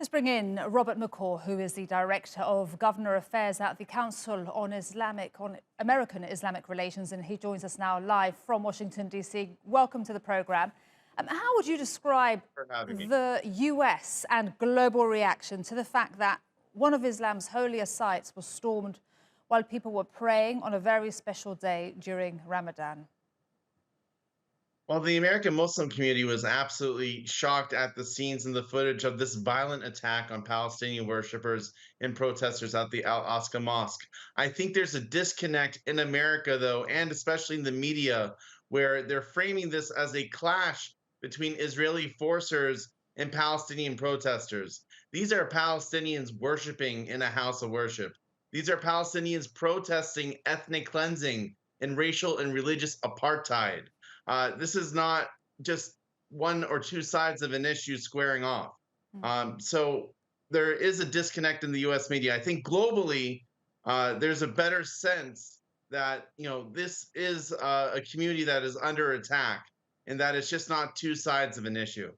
Let's bring in Robert McCaw, who is the Director of Governor Affairs at the Council on American-Islamic Relations, and he joins us now live from Washington, D.C. Welcome to the programme. How would you describe the US and global reaction to the fact that one of Islam's holiest sites was stormed while people were praying on a very special day during Ramadan? Well, the American Muslim community was absolutely shocked at the scenes and the footage of this violent attack on Palestinian worshippers and protesters at the Al-Aqsa Mosque. I think there's a disconnect in America, though, and especially in the media, where they're framing this as a clash between Israeli forcers and Palestinian protesters. These are Palestinians worshiping in a house of worship. These are Palestinians protesting ethnic cleansing and racial and religious apartheid. This is not just one or two sides of an issue squaring off. So there is a disconnect in the U.S. media. I think globally, there's a better sense that this is a community that is under attack, and that it's just not two sides of an issue.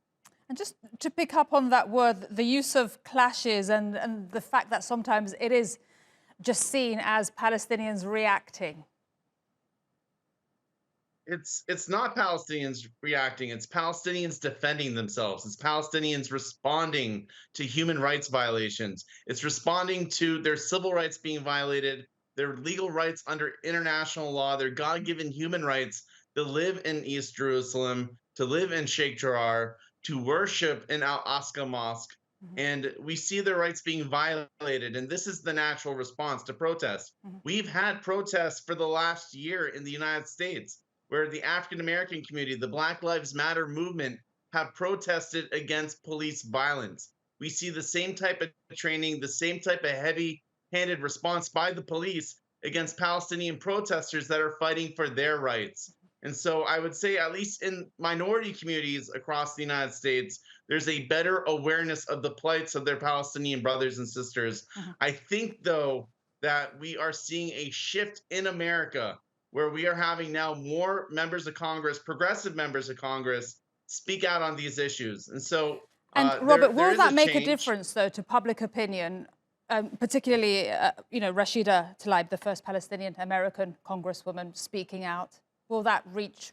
And just to pick up on that word, the use of clashes and the fact that sometimes it is just seen as Palestinians reacting. It's not Palestinians reacting, it's Palestinians defending themselves. It's Palestinians responding to human rights violations. It's responding to their civil rights being violated, their legal rights under international law, their God-given human rights to live in East Jerusalem, to live in Sheikh Jarrah, to worship in Al-Aqsa Mosque. And we see their rights being violated. And this is the natural response to protest. We've had protests for the last year in the United States, where the African American community, the Black Lives Matter movement, have protested against police violence. We see the same type of training, the same type of heavy-handed response by the police against Palestinian protesters that are fighting for their rights. And so I would say, at least in minority communities across the United States, there's a better awareness of the plights of their Palestinian brothers and sisters. I think, though, that we are seeing a shift in America where we are having now more members of Congress, progressive members of Congress, speak out on these issues. And so Robert, will that make a change. difference, though, to public opinion, particularly, Rashida Tlaib, the first Palestinian American congresswoman speaking out? Will that reach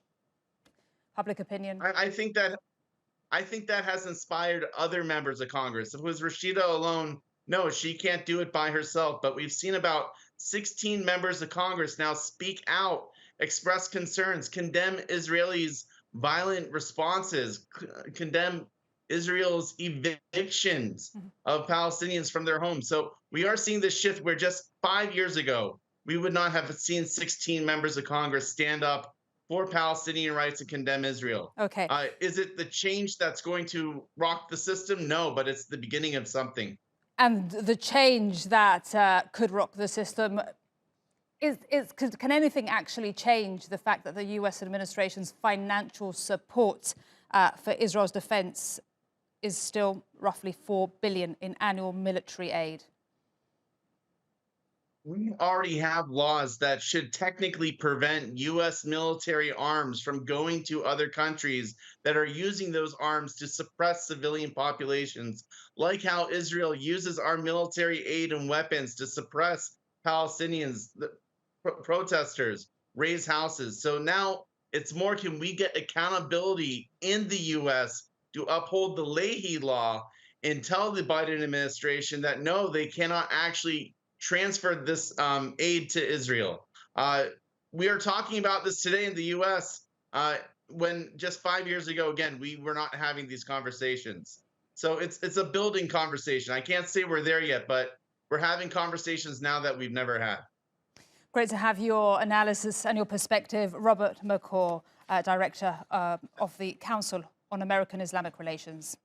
public opinion? I think that has inspired other members of Congress. If it was Rashida alone, no, she can't do it by herself. But we've seen about 16 members of Congress now speak out, express concerns, condemn Israelis' violent responses, condemn Israel's evictions of Palestinians from their homes. So we are seeing this shift where just 5 years ago, we would not have seen 16 members of Congress stand up for Palestinian rights and condemn Israel. Okay. Is it the change that's going to rock the system? No, but it's the beginning of something. And the change that could rock the system, can anything actually change the fact that the US administration's financial support for Israel's defense is still roughly $4 billion in annual military aid? We already have laws that should technically prevent US military arms from going to other countries that are using those arms to suppress civilian populations, like how Israel uses our military aid and weapons to suppress Palestinians, protesters, raise houses. So now it's more, can we get accountability in the US to uphold the Leahy law and tell the Biden administration that no, they cannot actually transfer this aid to Israel. We are talking about this today in the U.S. When just 5 years ago, again, we were not having these conversations. So it's a building conversation. I can't say we're there yet, but we're having conversations now that we've never had. Great to have your analysis and your perspective. Robert McCaw, Director of the Council on American-Islamic Relations.